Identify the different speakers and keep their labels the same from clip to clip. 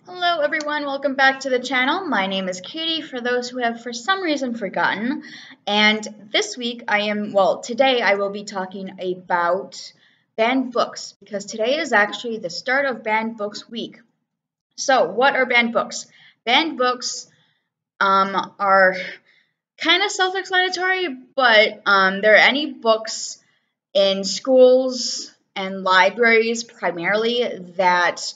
Speaker 1: Hello everyone, welcome back to the channel. My name is Katie, for those who have for some reason forgotten. And this week today I will be talking about banned books because today is actually the start of Banned Books Week. So what are banned books? Banned books are kind of self-explanatory, but there are any books in schools and libraries primarily that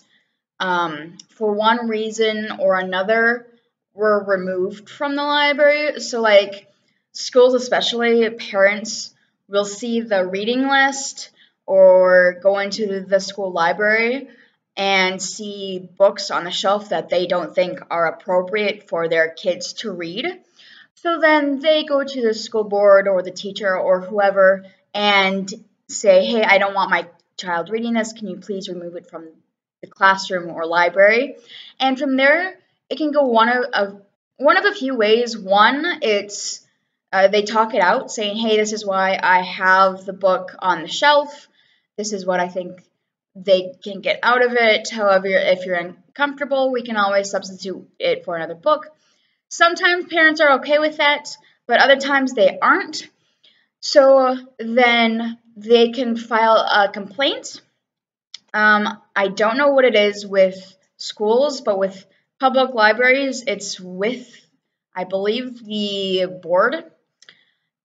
Speaker 1: for one reason or another were removed from the library. So like schools, especially, parents will see the reading list or go into the school library and see books on the shelf that they don't think are appropriate for their kids to read. So then they go to the school board or the teacher or whoever and say, hey, I don't want my child reading this. Can you please remove it from the classroom or library? And from there, it can go one of a few ways. One, it's they talk it out, saying, hey, this is why I have the book on the shelf. This is what I think they can get out of it. However, if you're uncomfortable, we can always substitute it for another book. Sometimes parents are okay with that, but other times they aren't. So then they can file a complaint. I don't know what it is with schools, but with public libraries, it's with, I believe, the board.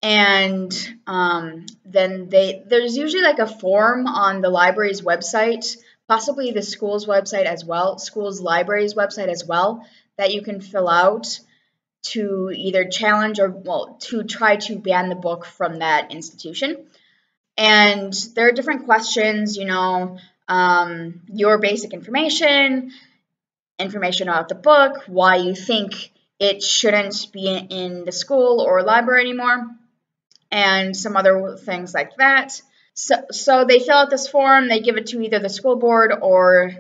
Speaker 1: And then there's usually like a form on the library's website, possibly the school's website as well, school's library's website as well, that you can fill out to either challenge or, to try to ban the book from that institution. And there are different questions, your basic information about the book, why you think it shouldn't be in the school or library anymore, and some other things like that. So they fill out this form, they give it to either the school board or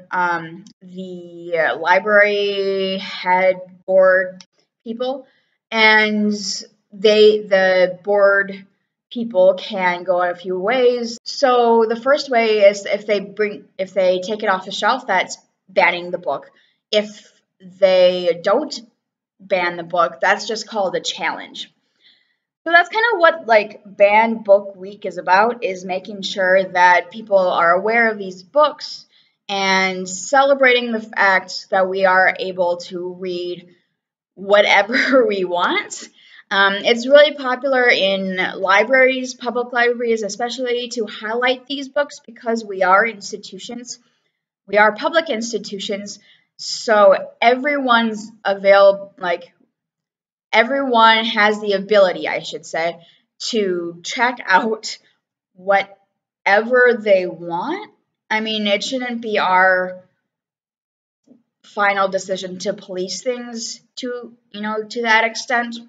Speaker 1: the library head board people, and the board people can go a few ways. So the first way is if they take it off the shelf, that's banning the book. If they don't ban the book, that's just called a challenge. So that's kind of what like Banned Book Week is about, is making sure that people are aware of these books and celebrating the fact that we are able to read whatever we want. It's really popular in libraries, public libraries especially, to highlight these books because we are institutions. We are public institutions, so everyone's available, everyone has the ability, I should say, to check out whatever they want. I mean, it shouldn't be our final decision to police things to that extent.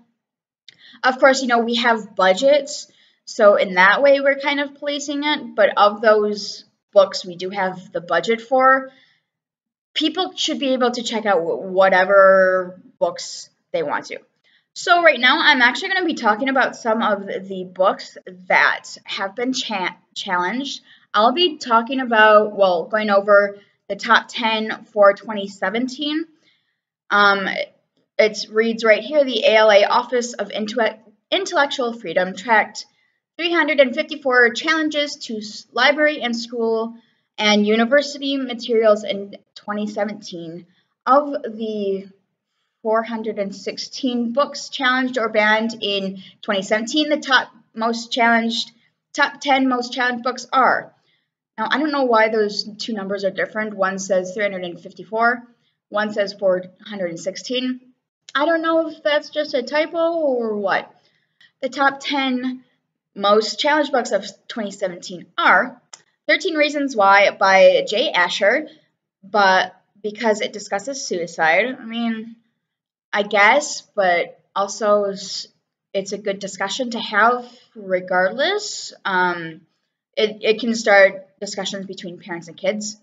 Speaker 1: Of course, we have budgets, so in that way we're kind of policing it, but of those books we do have the budget for, people should be able to check out whatever books they want to. So right now I'm actually going to be talking about some of the books that have been challenged. I'll be talking about, going over the top 10 for 2017. It reads right here, the ALA Office of Intellectual Freedom tracked 354 challenges to library and school and university materials in 2017. Of the 416 books challenged or banned in 2017, the top 10 most challenged books are. Now, I don't know why those two numbers are different. One says 354, one says 416. I don't know if that's just a typo or what. The top 10 most challenged books of 2017 are 13 Reasons Why by Jay Asher, but because it discusses suicide, I mean, I guess, but also it's a good discussion to have regardless. It can start discussions between parents and kids.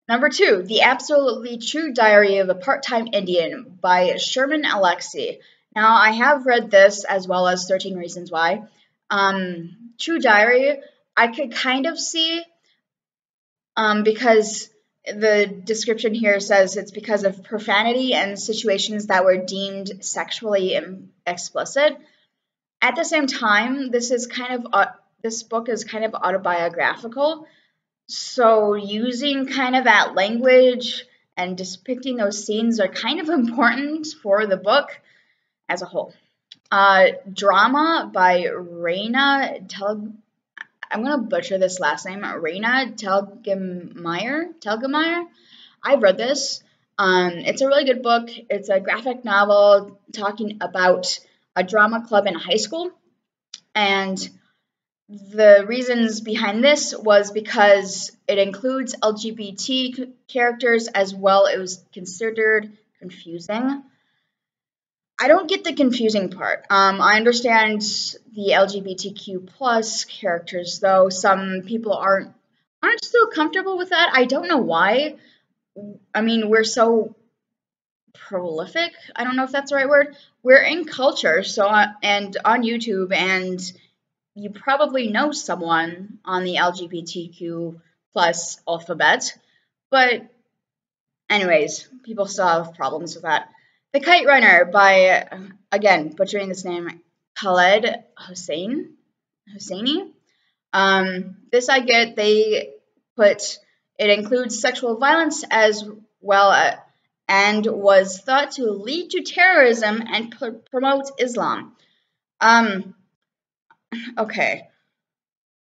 Speaker 1: Number 2, The Absolutely True Diary of a Part-Time Indian by Sherman Alexie. Now, I have read this as well as 13 Reasons Why. True Diary, I could kind of see because the description here says it's because of profanity and situations that were deemed sexually explicit. At the same time, this book is kind of autobiographical, so using kind of that language and depicting those scenes are kind of important for the book as a whole. Drama by Raina I'm going to butcher this last name, Raina Telgemeier. I've read this. It's a really good book. It's a graphic novel talking about a drama club in high school. And the reasons behind this was because it includes LGBT characters as well. It was considered confusing. I don't get the confusing part. I understand the LGBTQ plus characters, though some people aren't still comfortable with that. I don't know why. I mean, we're so prolific. I don't know if that's the right word. We're in culture, and on YouTube, and you probably know someone on the LGBTQ plus alphabet. But anyways, people still have problems with that. The Kite Runner by, again, butchering this name, Khaled Hosseini. This I get, they put, it includes sexual violence as well and was thought to lead to terrorism and promote Islam. Okay.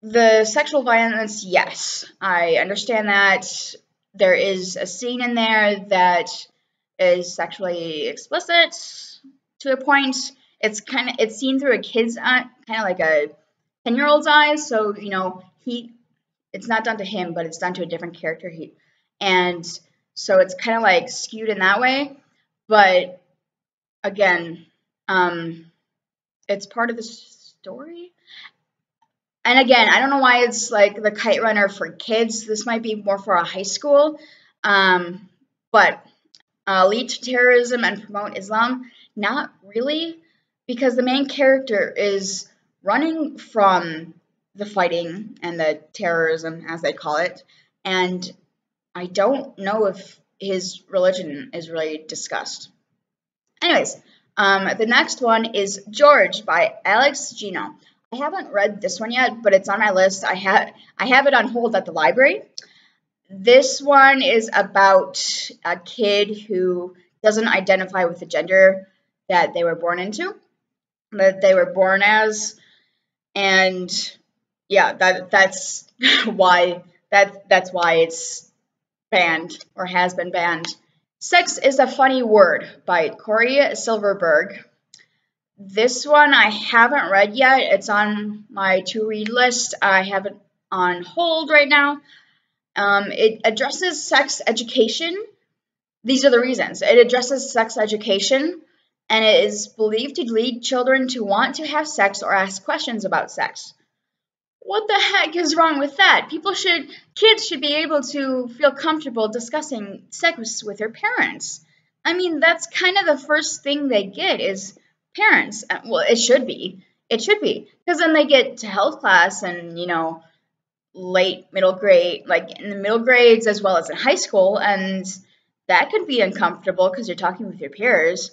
Speaker 1: The sexual violence, yes, I understand that. There is a scene in there that is sexually explicit to a point. It's seen through a kid's eye, kind of like a 10-year-old's eyes. So it's not done to him, but it's done to a different character. And so it's kind of like skewed in that way. But again, it's part of the story. And again, I don't know why it's like the Kite Runner for kids. This might be more for a high school. But lead to terrorism and promote Islam? Not really, because the main character is running from the fighting and the terrorism, as they call it, and I don't know if his religion is really discussed. Anyways, the next one is George by Alex Gino. I haven't read this one yet, but it's on my list. I have it on hold at the library. This one is about a kid who doesn't identify with the gender that they were born into, that they were born as, and yeah, that's why it's banned or has been banned. Sex is a Funny Word by Cory Silverberg. This one I haven't read yet. It's on my to-read list. I have it on hold right now. It addresses sex education. These are the reasons. It addresses sex education, and it is believed to lead children to want to have sex or ask questions about sex. What the heck is wrong with that? Kids should be able to feel comfortable discussing sex with their parents. I mean, that's kind of the first thing they get is parents. Well, it should be. It should be. Because then they get to health class and, late middle grade, like in the middle grades as well as in high school, and that could be uncomfortable because you're talking with your peers.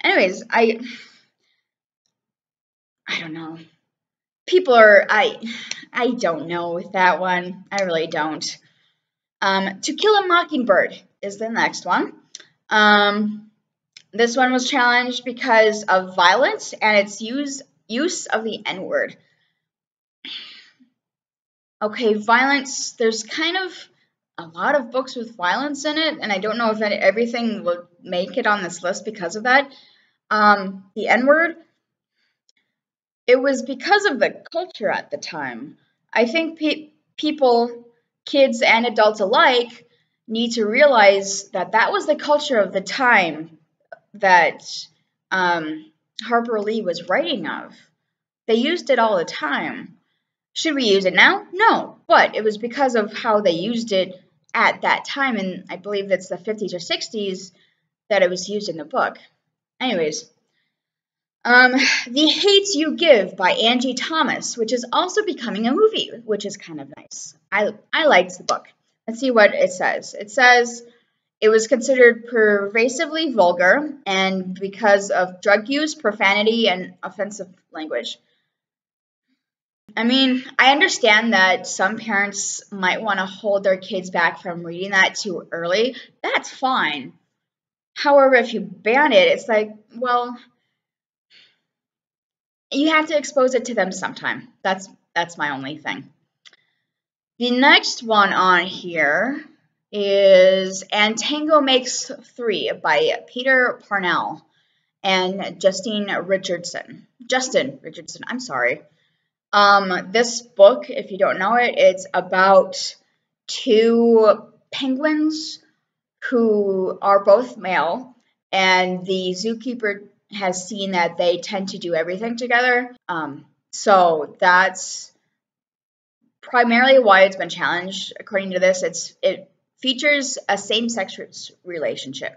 Speaker 1: Anyways, I don't know. I don't know with that one. I really don't. To Kill a Mockingbird is the next one. This one was challenged because of violence and its use of the N-word. Okay, violence, there's kind of a lot of books with violence in it, and I don't know if everything will make it on this list because of that. The N-word, it was because of the culture at the time. I think people, kids and adults alike, need to realize that that was the culture of the time that Harper Lee was writing of. They used it all the time. Should we use it now? No, but it was because of how they used it at that time, and I believe that's the 50s or 60s that it was used in the book. Anyways, The Hate You Give by Angie Thomas, which is also becoming a movie, which is kind of nice. I liked the book. let's see what it says. It says it was considered pervasively vulgar and because of drug use, profanity, and offensive language. I mean, I understand that some parents might want to hold their kids back from reading that too early. That's fine. However, if you ban it, it's like, well, you have to expose it to them sometime. That's my only thing. The next one on here is And Tango Makes Three by Peter Parnell and Justin Richardson. I'm sorry. This book, if you don't know it, it's about two penguins who are both male, and the zookeeper has seen that they tend to do everything together. So that's primarily why it's been challenged. According to this, it features a same-sex relationship.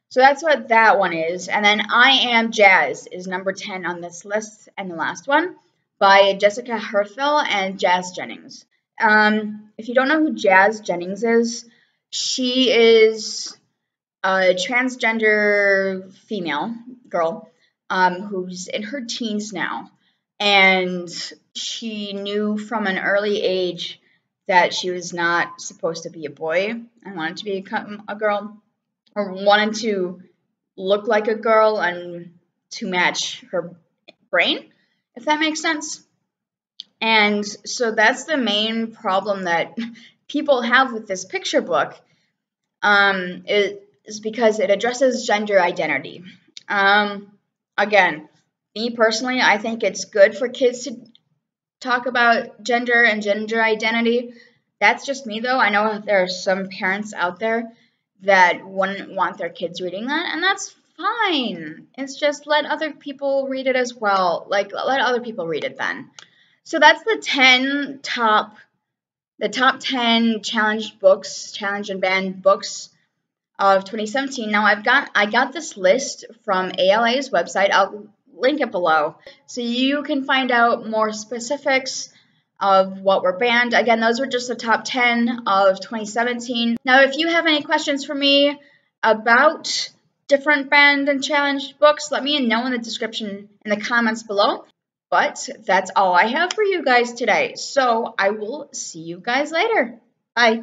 Speaker 1: So that's what that one is. And then I Am Jazz is number 10 on this list, and the last one by Jessica Herthel and Jazz Jennings. If you don't know who Jazz Jennings is, she is a transgender female girl who's in her teens now. And she knew from an early age that she was not supposed to be a boy and wanted to become a girl, or wanted to look like a girl and to match her brain, if that makes sense. And so that's the main problem that people have with this picture book, is because it addresses gender identity. Again, me personally, I think it's good for kids to talk about gender and gender identity. That's just me, though. I know there are some parents out there that wouldn't want their kids reading that, and that's fine. It's just let other people read it as well. Like, let other people read it then. So that's the top 10 challenge and banned books of 2017. Now I got this list from ALA's website. I'll link it below so you can find out more specifics of what were banned. Again, those were just the top 10 of 2017. Now, if you have any questions for me about different banned and challenged books, let me know in the description in the comments below. But that's all I have for you guys today. So I will see you guys later. Bye.